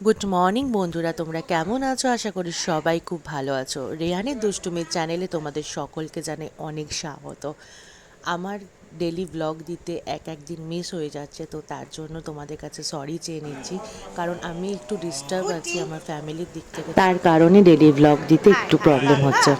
Good morning বন্ধুরা, তোমরা কেমন আছো? আশা করি সবাই খুব ভালো আছো। রেহানের দুষ্টুমির চ্যানেলে তোমাদের সকলকে জানাই অনেক স্বাগত। আমার ডেলি ব্লগ দিতে একদিন মিস হয়ে যাচ্ছে, তো তার জন্য তোমাদের কাছে সরি চেয়ে নিচ্ছি, কারণ আমি একটু ডিস্টার্ব আছি আমার ফ্যামিলির দিক থেকে, তার কারণে ডেলি ব্লগ দিতে একটু প্রবলেম হচ্ছে।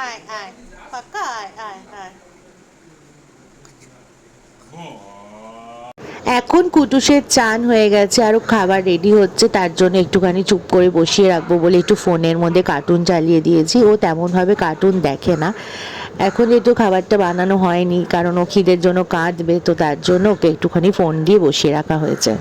আয় আয় পাকা আয় আয় আয়। এখন কুটুসের চান হয়ে গেছে, আরও খাবার রেডি হচ্ছে, তার জন্য একটুখানি চুপ করে বসিয়ে রাখবো বলে একটু ফোনের মধ্যে কার্টুন চালিয়ে দিয়েছি। ও তেমনভাবে কার্টুন দেখে না, এখন যেহেতু খাবারটা বানানো হয়নি, কারণ ও খিদের জন্য কাঁদবে, তো তার জন্য ওকে একটুখানি ফোন দিয়ে বসিয়ে রাখা হয়েছে।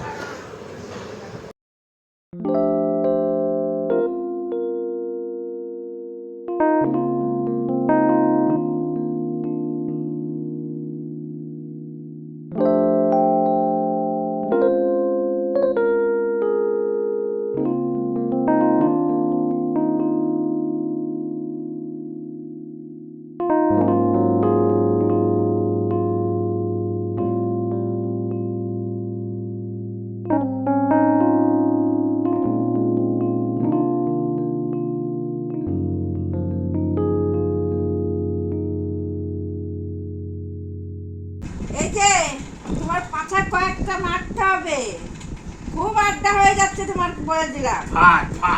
এই যে তোমার পাছা কয়েকটা মারতে হবে, খুব আড্ডা হয়ে যাচ্ছে তোমার, বলে দিলাম।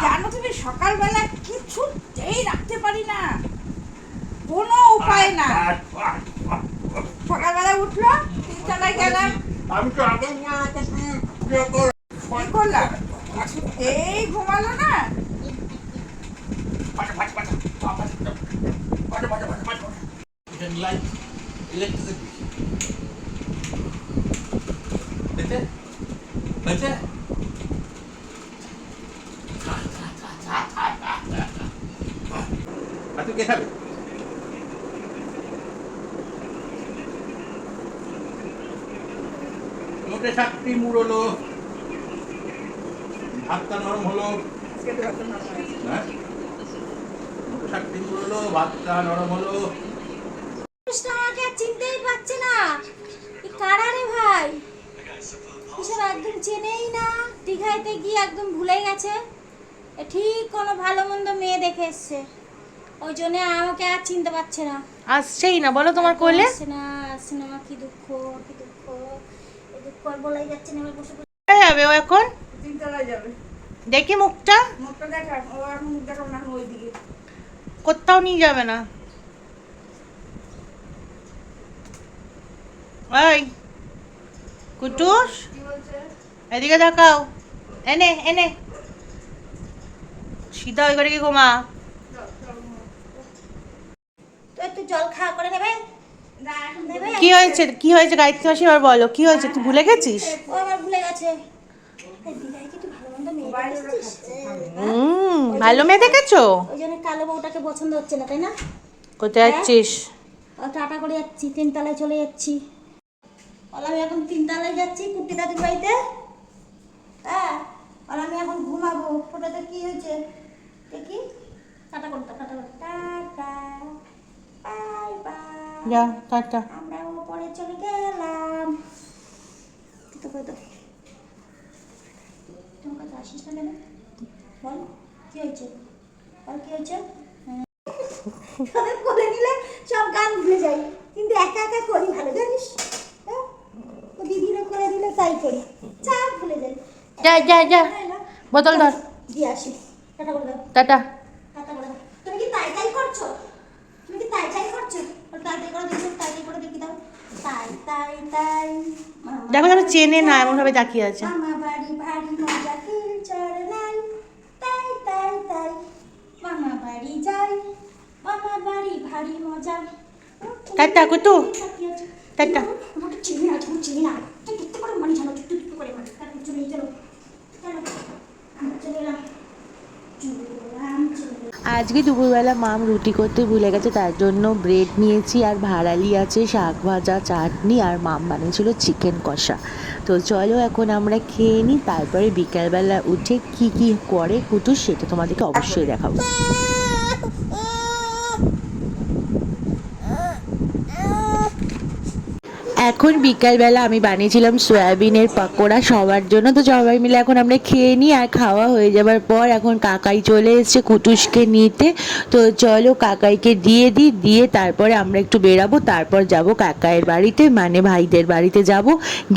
জানো তুমি সকালবেলা কিছুতেই রাখতে পারি না, কোনো উপায় না। সকালবেলা উঠলো, তিনতলায় গেলাম, আমি তো আগে কি করলাম, এই ঘুমালো না। তুই কে খাবে? মোটে শাকটি মুড়লো, ভাতটা নরম হলো। হ্যাঁ, মোটে শাকটি মুড়লো, ভাতটা নরম হলো। আমাকে চিনতেই পারছে না, কারা রে ভাই, এসব একদম চেনেই না। দীঘাইতে গিয়ে একদম ভুলে গেছে, ঠিক কোনো ভালো মন্দ মেয়ে দেখে এসছে, ওই জন্য আমাকে আর চিনতে পারছে না। আসছেই না, বলো তোমার কোলে। আসছে না, আসছে না, কি দুঃখ, কি দুঃখ, এই দুঃখ আর বলাই যাচ্ছে না। আমার বসে বসে কোথায় যাবে ও এখন? তিনতলায় যাবে। দেখি মুখটা। মুখটা দেখা, ও এখন মুখ দেখাবো না, এখন ওইদিকে। কোথাও নিয়ে যাবে না। এই কুটুস, কি বলছে? এদিকে দেখাও। এনে এনে সিধা ওই করে কি ঘুমা। তো একটু জল খাওয়া করে নেবে। না, এখন নেবে? কি হয়েছে, কি হয়েছে গায়ত্রী মাসি, এবার বলো কি হয়েছে, তুই ভুলে গেছিস? ও আমার ভুলে গেছে। এই দীঘায় কি তুই ভালো মন্দ মেয়ে বাইরে দেখে এসেছিস? ভালো মেয়ে দেখেছো? ওই জন্য কালো বউটাকে পছন্দ হচ্ছে না, তাই না? কোথায় যাচ্ছিস? ও টাটা করে যাচ্ছি, তিনতলায় চলে যাচ্ছি। বল আমি এখন তিনতলায় যাচ্ছি কুট্টি দাদুর বাড়িতে। হ্যাঁ, আর আমি এখন ঘুমাবো। ওটাতে কি হয়েছে দেখি। টাটা করো, টাটা করো, টাটা, বাই বাই। যা টাটা। আমরা পরে চলে গেলাম। তো কই তো তোমার কাছে আসিস না কেন? বল কি হয়েছে, বল কি হয়েছে। তবে বলে দিলে সব গান ভুলে যাই, কিন্তু একা একা করি ভালো, জানিস। হ্যাঁ, ও দিদিরা করে দিলে তাই করি, সব ভুলে যাই। যা যা যা, বোতল ধর, দিয়ে আসি। টাটা করে দাও, টাটা। টাটা করে দাও। তুমি কি তাই তাই করছো? তুমি কি তাই তাই করছো? ওর তাই তাই করে দেখি, তাই তাই করে দেখি দাও। তাই তাই তাই। দেখো যেন চেনে না, এমন ভাবে তাকিয়ে আছে। মামা বাড়ি ভারী মজা, কিল চড় নাই। তাই তাই তাই। মামা বাড়ি যাই, মামা বাড়ি ভারী মজা। Tata Kutu, tata. আমাকে চিনি না, তুমি চিনি না। তুই টুকটু করে মানি জানো, টুকটু করে মানি। তারপর চলে চলো, চলো আমরা চলে এলাম, চলে এলাম, চলে এলাম। আজকে দুপুরবেলা মাম রুটি করতে ভুলে গেছে, তার জন্য ব্রেড নিয়েছি আর ভাড়ালি আছে, শাক ভাজা, চাটনি, আর মাম বানিয়েছিল চিকেন কষা। তো চলো এখন আমরা খেয়ে নিই, তারপরে বিকালবেলা উঠে কি কি করে কুটুস সেটা তোমাদেরকে অবশ্যই দেখাবো। এখন বিকালবেলা আমি বানিয়েছিলাম সয়াবিনের পকোড়া সবার জন্য। তো সবাই মিলে এখন আমরা খেয়ে নিই, আর খাওয়া হয়ে যাবার পর এখন কাকাই চলে এসেছে কুটুসকে নিতে। তো চলো কাকাইকে দিয়ে তারপরে আমরা একটু বেরাবো, তারপর যাব কাকাইয়ের বাড়িতে, মানে ভাইদের বাড়িতে যাব,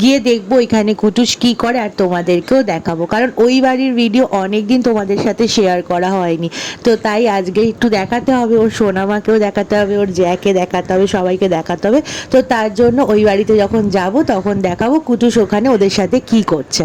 গিয়ে দেখবো এখানে কুটুস কি করে আর তোমাদেরকেও দেখাবো, কারণ ওই বাড়ির ভিডিও অনেক দিন তোমাদের সাথে শেয়ার করা হয়নি। তো তাই আজকে একটু দেখাতে হবে, ওর সোনামাকেও দেখাতে হবে, ওর জ্যাকে দেখাতে হবে, সবাইকে দেখাতে হবে। তো তার জন্য ওই বাড়িতে যখন যাব তখন দেখাবো কুটুস ওখানে ওদের সাথে কি করছে।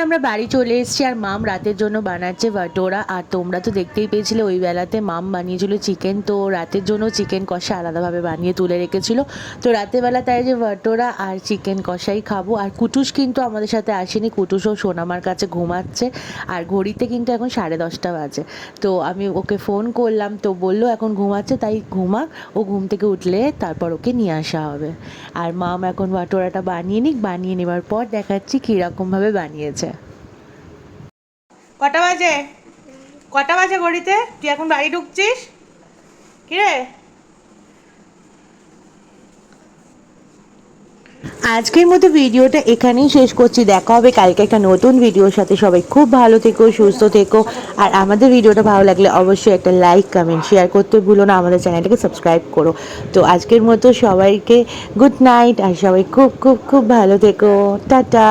আমরা বাড়ি চলে এসেছি আর মাম রাতের জন্য বানাচ্ছে ভাটোরা। আর তোমরা তো দেখতেই পেয়েছিলে ওই বেলাতে মাম বানিয়েছিল চিকেন, তো রাতের জন্য চিকেন কষা আলাদাভাবে বানিয়ে তুলে রেখেছিল। তো রাতেরবেলা তাই যে ভাটোরা আর চিকেন কষাই খাবো। আর কুটুস কিন্তু আমাদের সাথে আসেনি, কুটুসও সোনামার কাছে ঘুমাচ্ছে। আর ঘড়িতে কিন্তু এখন 10:30 বাজে। তো আমি ওকে ফোন করলাম, তো বললো এখন ঘুমাচ্ছে, তাই ঘুমাক, ও ঘুম থেকে উঠলে তারপর ওকে নিয়ে আসা হবে। আর মাম এখন ভাটোরাটা বানিয়ে নিক, বানিয়ে নেবার পর দেখাচ্ছি কীরকমভাবে বানিয়েছে। কটা বাজে ঘড়িতে? তুই এখন বাড়ি ঢুকছিস? কিরে, আজকের মতো ভিডিওটা এখানেই শেষ করছি। দেখা হবে কালকে একটা নতুন ভিডিওর সাথে। সবাই খুব ভালো থেকো, সুস্থ থেকো। আর আমাদের ভিডিওটা ভালো লাগলে অবশ্যই একটা লাইক, কমেন্ট, শেয়ার করতে ভুলো না। আমাদের চ্যানেলটাকে সাবস্ক্রাইব করো। তো আজকের মতো সবাইকে গুড নাইট, আর সবাই খুব খুব খুব ভালো থেকো। টাটা।